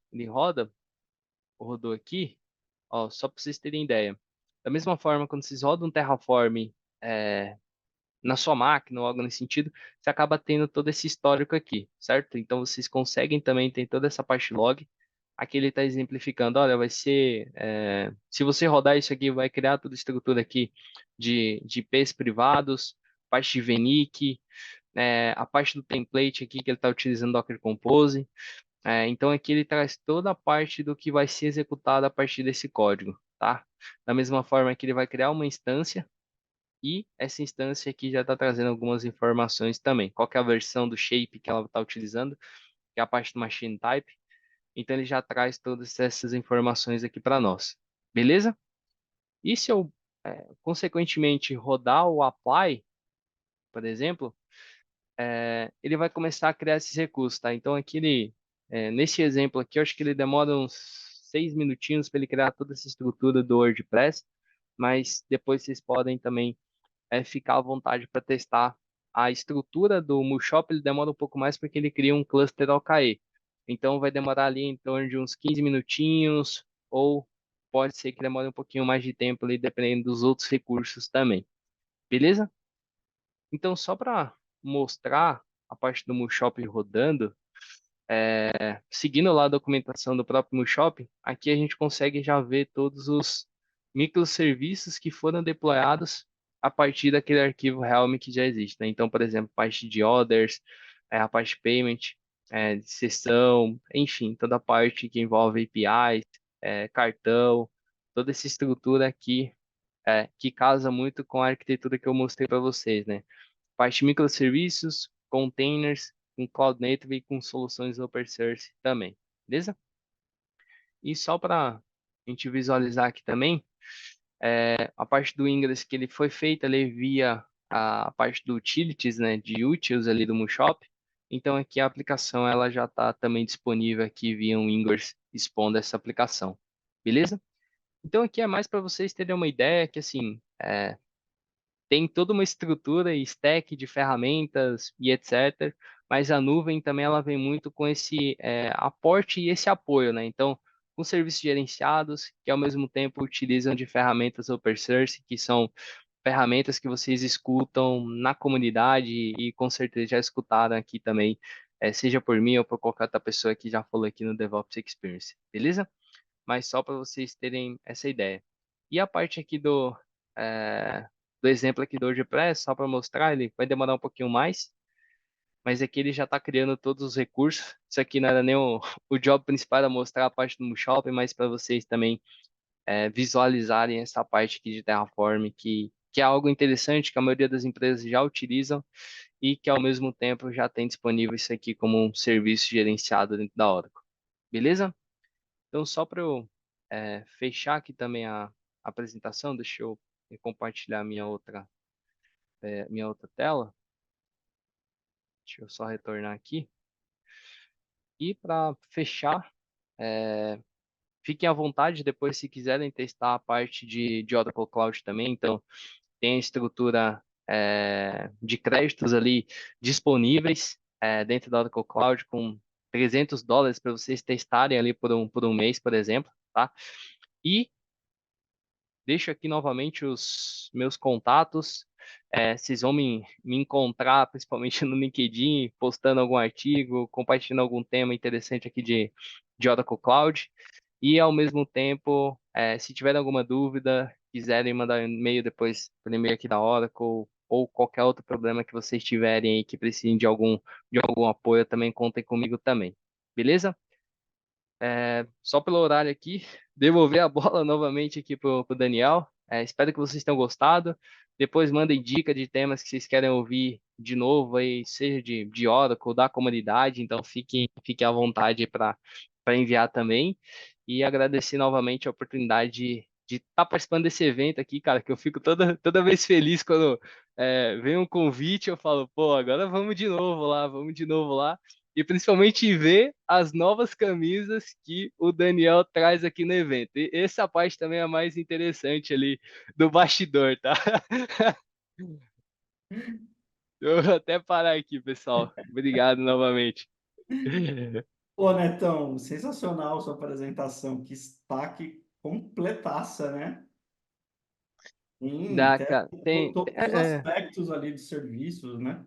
rodou aqui, ó, só para vocês terem ideia. Da mesma forma, quando vocês rodam um Terraform é, na sua máquina ou algo nesse sentido, você acaba tendo todo esse histórico aqui, certo? Então vocês conseguem também ter toda essa parte log. Aqui ele está exemplificando, olha, vai ser, se você rodar isso aqui, vai criar toda a estrutura aqui de IPs privados, parte de VNIC, a parte do template aqui que ele está utilizando Docker Compose. Então aqui ele traz toda a parte do que vai ser executado a partir desse código, tá? Da mesma forma que ele vai criar uma instância E essa instância aqui já está trazendo algumas informações também. Qual que é a versão do shape que ela está utilizando, que é a parte do machine type. Então ele já traz todas essas informações aqui para nós. Beleza? E se eu, consequentemente, rodar o apply, por exemplo, ele vai começar a criar esses recursos, tá? Então aqui nesse exemplo aqui, eu acho que ele demora uns 6 minutinhos para ele criar toda essa estrutura do WordPress, mas depois vocês podem também ficar à vontade para testar a estrutura do Mushop. Ele demora um pouco mais porque ele cria um cluster OKE. Então vai demorar ali em torno de uns 15 minutinhos, ou pode ser que demore um pouquinho mais de tempo ali, dependendo dos outros recursos também. Beleza? Então, só para mostrar a parte do Mushop rodando, seguindo lá a documentação do próprio Mushop, aqui a gente consegue já ver todos os microserviços que foram deployados a partir daquele arquivo Helm que já existe, né? Então, por exemplo, parte de orders, a parte de payment, de sessão, enfim, toda a parte que envolve APIs, cartão, toda essa estrutura aqui, que casa muito com a arquitetura que eu mostrei para vocês, né? Parte de microserviços, containers, com Cloud Native e com soluções open source também, beleza? E só para a gente visualizar aqui também, a parte do Ingress que ele foi feita ali via a parte do utilities, né, de utils ali do Mushop. Então aqui a aplicação ela já está também disponível aqui via um Ingress expondo essa aplicação, beleza? Então aqui é mais para vocês terem uma ideia que assim, tem toda uma estrutura e stack de ferramentas e etc. Mas a nuvem também ela vem muito com esse aporte e esse apoio, né? Então, com serviços gerenciados que ao mesmo tempo utilizam de ferramentas open source, que são ferramentas que vocês escutam na comunidade e com certeza já escutaram aqui também, seja por mim ou por qualquer outra pessoa que já falou aqui no DevOps Experience, beleza? Mas só para vocês terem essa ideia. E a parte aqui eh, do exemplo aqui do WordPress, só para mostrar, ele vai demorar um pouquinho mais, mas aqui ele já está criando todos os recursos. Isso aqui não era nem o job principal, era mostrar a parte do shopping, mas para vocês também visualizarem essa parte aqui de Terraform, que é algo interessante que a maioria das empresas já utilizam e que ao mesmo tempo já tem disponível isso aqui como um serviço gerenciado dentro da Oracle. Beleza? Então, só para eu fechar aqui também a apresentação, deixa eu compartilhar minha outra tela. Deixa eu só retornar aqui. E para fechar, fiquem à vontade depois se quiserem testar a parte de Oracle Cloud também. Então, tem a estrutura de créditos ali disponíveis dentro da Oracle Cloud com US$ 300 para vocês testarem ali por um mês, por exemplo, tá? E deixo aqui novamente os meus contatos. Vocês vão me encontrar principalmente no LinkedIn, postando algum artigo, compartilhando algum tema interessante aqui de Oracle Cloud. E, ao mesmo tempo, se tiverem alguma dúvida, quiserem mandar um e-mail depois pelo e-mail aqui da Oracle, ou qualquer outro problema que vocês tiverem aí que precisem de algum apoio, também contem comigo também. Beleza? Só pelo horário aqui, devolver a bola novamente aqui pro Daniel. Espero que vocês tenham gostado. Depois mandem dica de temas que vocês querem ouvir de novo aí, seja de Oracle, da comunidade. Então fiquem à vontade para enviar também. E agradecer novamente a oportunidade de estar participando desse evento aqui, cara, que eu fico toda vez feliz quando vem um convite, eu falo, pô, agora vamos de novo lá e principalmente ver as novas camisas que o Daniel traz aqui no evento. E essa parte também é a mais interessante ali do bastidor, tá? Eu vou até parar aqui, pessoal. Obrigado novamente.
Pô, Netão, sensacional sua apresentação. Que destaque completaça, né? Sim,
Dá,
até
cara.
todos os aspectos ali de serviços, né?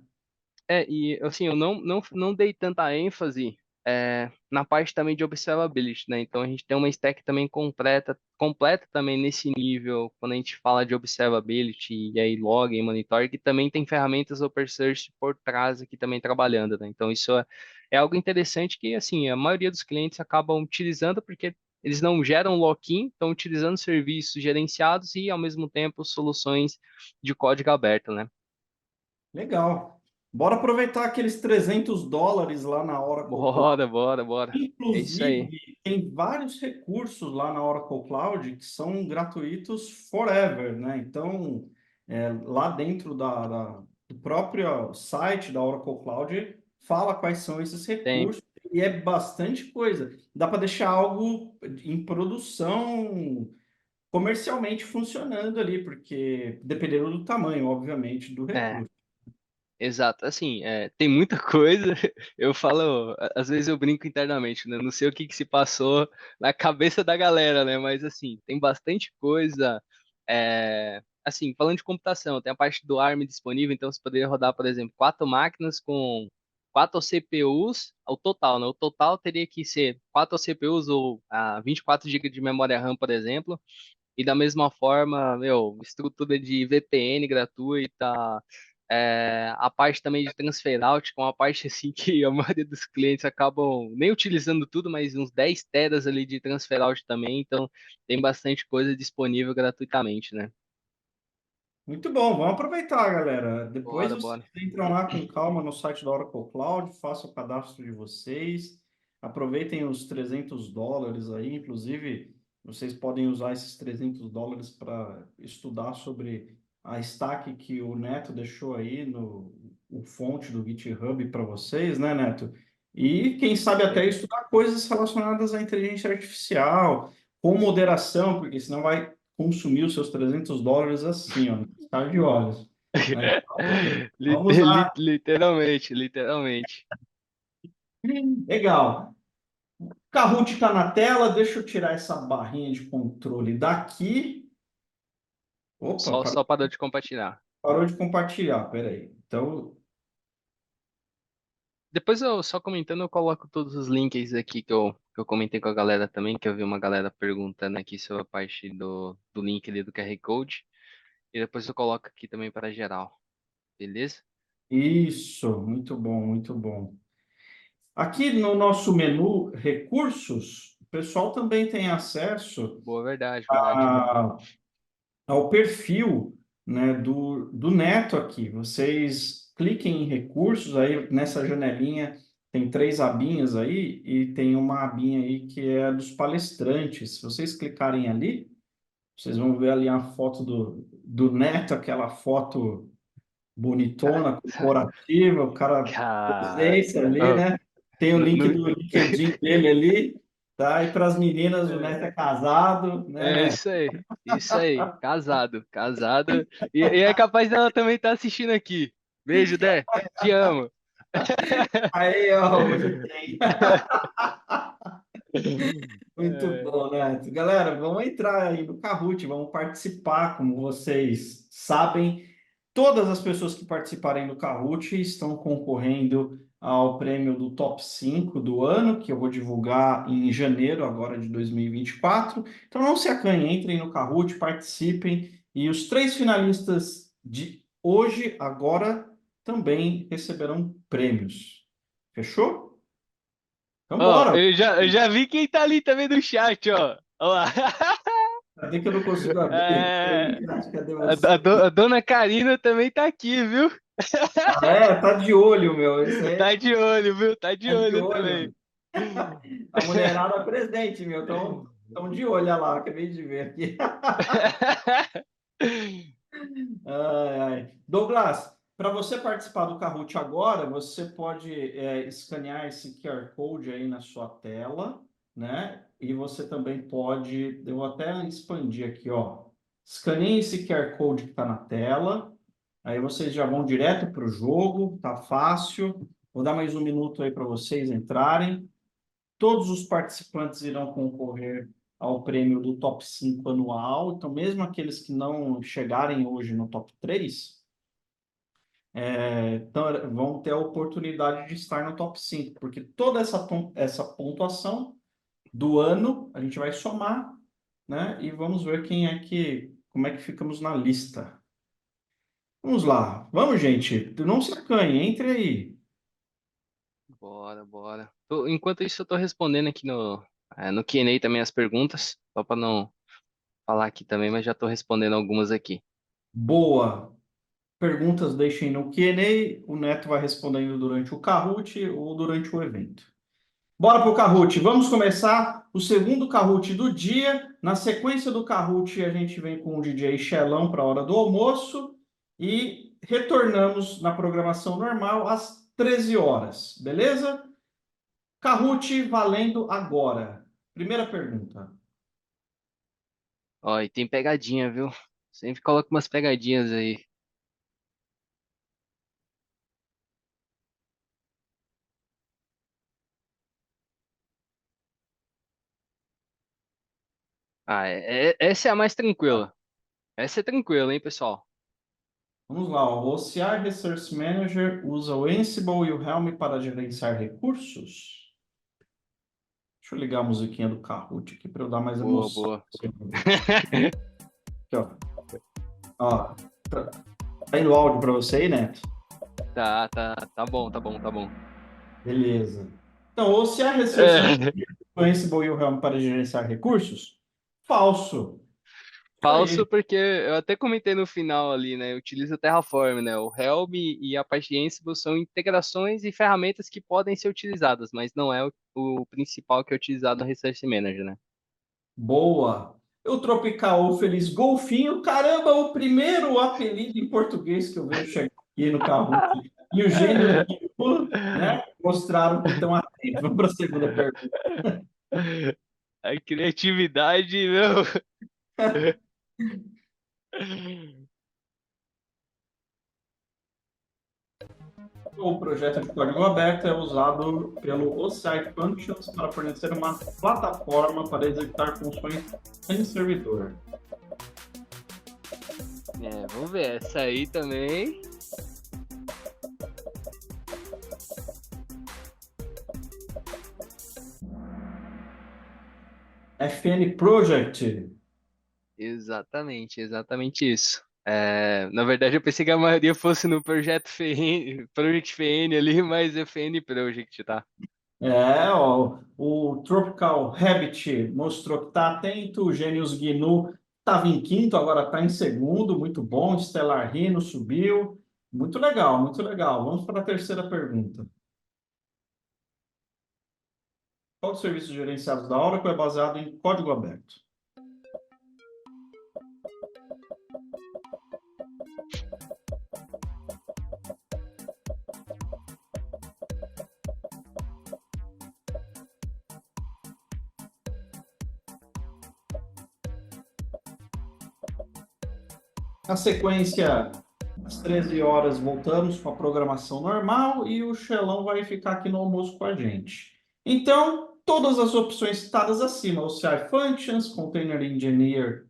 E assim, eu não dei tanta ênfase na parte também de observability, né? Então a gente tem uma stack também completa também nesse nível, quando a gente fala de observability e aí log e monitor, que também tem ferramentas open source por trás aqui também trabalhando, né? Então isso é algo interessante que, assim, a maioria dos clientes acabam utilizando porque eles não geram lock-in, estão utilizando serviços gerenciados e, ao mesmo tempo, soluções de código aberto, né?
Legal. Bora aproveitar aqueles US$ 300 lá na Oracle Cloud.
Bora, bora, bora. É isso aí.
Inclusive, tem vários recursos lá na Oracle Cloud que são gratuitos forever, né? Então, lá dentro do próprio site da Oracle Cloud, fala quais são esses
Tem.
recursos e é bastante coisa. Dá para deixar algo em produção comercialmente funcionando ali, porque dependendo do tamanho, obviamente, do
É.
recurso.
Exato, assim, tem muita coisa. Eu falo, às vezes eu brinco internamente, né? Não sei o que que se passou na cabeça da galera, né? Mas assim, tem bastante coisa. Assim, falando de computação, tem a parte do ARM disponível, então você poderia rodar, por exemplo, quatro máquinas com quatro CPUs ao total, né? O total teria que ser quatro CPUs ou 24 GB de memória RAM, por exemplo. E da mesma forma, meu, estrutura de VPN gratuita, a parte também de transfer out, que é uma parte assim que a maioria dos clientes acabam nem utilizando tudo, mas uns 10 teras ali de transfer out também, então tem bastante coisa disponível gratuitamente, né?
Muito bom, vamos aproveitar, galera. Depois
Bora,
vocês
bora.
entram lá com calma no site da Oracle Cloud, façam o cadastro de vocês, aproveitem os US$ 300 aí, inclusive vocês podem usar esses US$ 300 para estudar sobre a stack que o Neto deixou aí no o fonte do GitHub para vocês, né, Neto? E quem sabe até
Sim.
estudar coisas relacionadas à inteligência artificial, com moderação, porque senão vai consumir os seus US$ 300 assim, ó, no piscar de olhos. Né? Vamos lá.
Literalmente, literalmente.
Legal. Kahoot está na tela. Deixa eu tirar essa barrinha de controle daqui. Opa,
Só parou de compartilhar.
parou de compartilhar. Peraí. Então,
Depois eu só comentando, eu coloco todos os links aqui que eu comentei com a galera também, que eu vi uma galera perguntando aqui sobre a parte do link ali do QR Code. E depois eu coloco aqui também para geral, beleza?
isso. Muito bom, muito bom. Aqui no nosso menu Recursos, o pessoal também tem acesso
Boa, verdade, verdade.
a ao perfil, né, do Neto aqui. Vocês cliquem em recursos, aí nessa janelinha tem três abinhas aí e tem uma abinha aí que é dos palestrantes. Se vocês clicarem ali, vocês vão ver ali a foto do Neto, aquela foto
Ca-
bonitona, corporativa, o cara
Cara,
presença ali,
oh,
né? Tem o
no-
link
no-
do LinkedIn dele ali, tá? E para as meninas, o Neto é casado, né,
é
né?
isso aí, casado, casado. E é capaz dela também estar assistindo aqui. Beijo, Dé, te amo.
Aí, ó, hoje tem. Muito
É,
bom, né? Galera, vamos entrar aí no Kahoot, vamos participar, como vocês sabem. Todas as pessoas que participarem do Kahoot estão concorrendo ao prêmio do Top 5 do ano, que eu vou divulgar em janeiro agora de 2024. Então não se acanhem, entrem no Kahoot, participem. E os três finalistas de hoje, agora, também receberão prêmios. Fechou? Então
ó,
bora!
eu já vi quem tá ali também no chat, ó. Ó lá.
Cadê que eu não consigo abrir?
É,
Peraí, cadê você?
a dona Karina também tá aqui, viu?
Ah, tá de olho, meu. Isso aí
Tá de olho, viu? Tá de
tá de
olho também.
olho. A mulherada presente, meu. Tão de olho olha lá, acabei de ver aqui. Ai, ai. Douglas, para você participar do Kahoot agora, você pode escanear esse QR Code aí na sua tela, né? E você também pode, eu vou até expandir aqui, ó. Escaneie esse QR Code que está na tela. Aí vocês já vão direto para o jogo, tá fácil. Vou dar mais um minuto aí para vocês entrarem. Todos os participantes irão concorrer ao prêmio do Top 5 anual. Então, mesmo aqueles que não chegarem hoje no Top 3, então, vão ter a oportunidade de estar no Top 5, porque toda essa pontuação do ano a gente vai somar, né? E vamos ver como é que ficamos na lista. Vamos lá. Vamos, gente. Não se acanhe, entre aí.
Bora, bora. Enquanto isso, eu tô respondendo aqui no. No Q&A também as perguntas, só para não falar aqui também, mas já estou respondendo algumas aqui.
Boa. Perguntas deixem no Q&A, o Neto vai respondendo durante o Kahoot ou durante o evento. Bora para o Kahoot. Vamos começar o segundo Kahoot do dia. Na sequência do Kahoot, a gente vem com o DJ Xelão para a hora do almoço e retornamos na programação normal às 13 horas, beleza? Kahoot valendo agora. Primeira pergunta.
Ó, e tem pegadinha, viu? Sempre coloca umas pegadinhas aí. Essa é a mais tranquila. Essa é tranquila, hein, pessoal?
Vamos lá. O OCR Resource Manager usa o Ansible e o Helm para gerenciar recursos? Deixa eu ligar a musiquinha do Kahoot aqui para eu dar mais
Boa,
emoção.
boa.
Aqui, ó. Ó, tá indo áudio para você aí, Neto?
Tá bom, tá bom, tá bom.
Beleza. Então, se a Resource
É,
Ansible e o Helm para gerenciar recursos? Falso. Isso
falso
aí.
porque eu até comentei no final ali, né? Eu utilizo o Terraform, né? O Helm e a parte de Ansible são integrações e ferramentas que podem ser utilizadas, mas não é o principal que é utilizado no Research Manager, né?
Boa. O Tropical, o Feliz Golfinho. Caramba, o primeiro apelido em português que eu vejo chegar aqui no Kahoot. E o Gênios Guido, né? Mostraram que estão atentos. Vamos para a segunda pergunta.
A criatividade, meu.
O projeto de código aberto é usado pelo OSI Functions para fornecer uma plataforma para executar funções em servidor.
Vamos ver. Essa aí também.
FN Project.
Exatamente, exatamente isso. Na verdade, eu pensei que a maioria fosse no projeto FN, Project FN ali, mas é FN Project, tá?
Ó, o Tropical Rabbit mostrou que está atento. O Genius GNU estava em quinto, agora está em segundo. Muito bom. Stellar Rhino subiu. Muito legal, muito legal. Vamos para a terceira pergunta. Qual dos serviços gerenciados da Oracle é baseado em código aberto? Na sequência, às 13 horas, voltamos com a programação normal e o Xelão vai ficar aqui no almoço com a gente. Então, todas as opções citadas acima, o CI Functions, Container Engineer,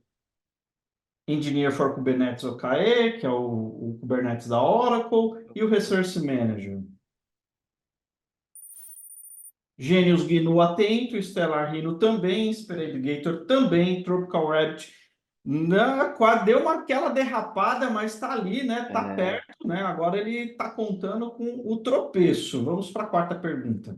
Engineer for Kubernetes OKE, que é o Kubernetes da Oracle, e o Resource Manager. Genius GNU atento, Stellar Rhino também, Speradigator também, Tropical Rabbit quase deu aquela derrapada, mas está ali, né? Está
É,
perto, né? Agora ele está contando com o tropeço. Vamos para a quarta pergunta.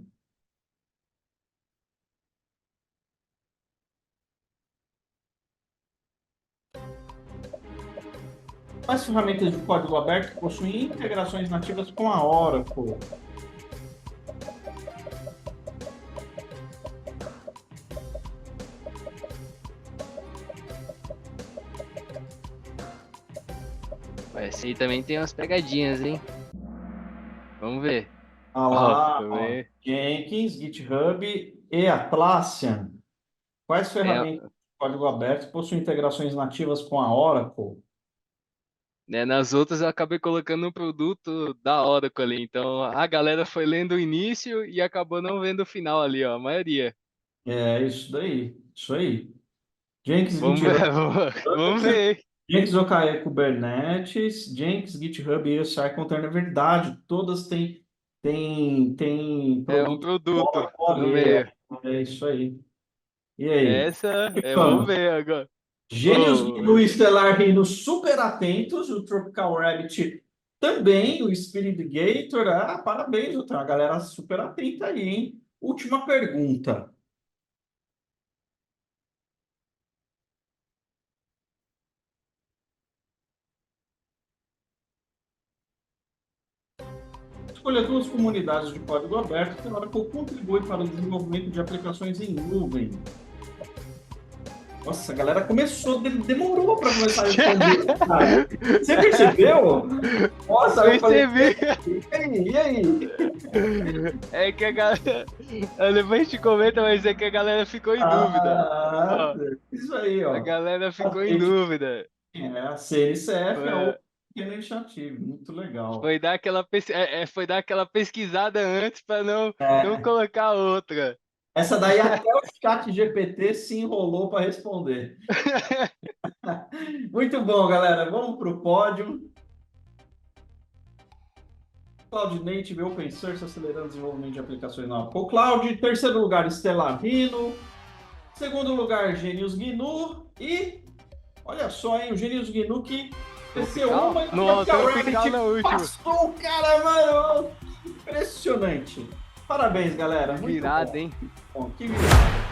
Quais ferramentas de código aberto possuem integrações nativas com a Oracle?
essa aí também tem umas pegadinhas, hein? Vamos ver.
Ah
Ó,
lá, ó,
também
Jenkins, GitHub e Atlassian. Quais
tem,
ferramentas de código aberto possuem integrações nativas com a Oracle?
né, nas outras eu acabei colocando um produto da Oracle ali, então a galera foi lendo o início e acabou não vendo o final ali, ó, a maioria.
É isso daí, isso aí. Jenkins,
Vamos ver,
GitHub,
vamos ver.
Jenkins OKE Kubernetes, Jenkins, GitHub e ESR Container, é verdade, todas têm
É um
produto
produto no
ali,
meio.
é isso aí. E aí?
Essa, vamos
Vamos.
ver agora.
Gênios
Ô,
no Stellar Rhino super atentos, o Tropical Rabbit também, o Spirit Gator, parabéns, outra galera super atenta aí, hein? Última pergunta. Escolha duas comunidades de código aberto que a Oracle contribui para o desenvolvimento de aplicações em nuvem. Nossa, a galera começou, demorou para começar a responder. Cara. Você percebeu? Nossa, eu falei, e aí?
É que a galera. Depois a gente comenta, mas é que a galera ficou em dúvida. Ó,
Isso aí, ó.
a galera ficou em dúvida.
A CNCF é o
Foi,
Pequeno Initiative, muito legal.
foi dar aquela pesquisada antes para não
É,
colocar outra.
essa daí até o chat GPT se enrolou para responder. Muito bom, galera. Vamos para o pódio. Cloud Native Open Source acelerando o desenvolvimento de aplicações na Oracle Cloud. Terceiro lugar, Stellavino. Segundo lugar, Genius GNU. E, olha só, hein, o Genius GNU que desceu uma e
Nossa,
a
Tropical na última.
passou o cara, mano. Impressionante. Parabéns, galera. Muito
Virada,
bom.
hein?
Bom, que virada.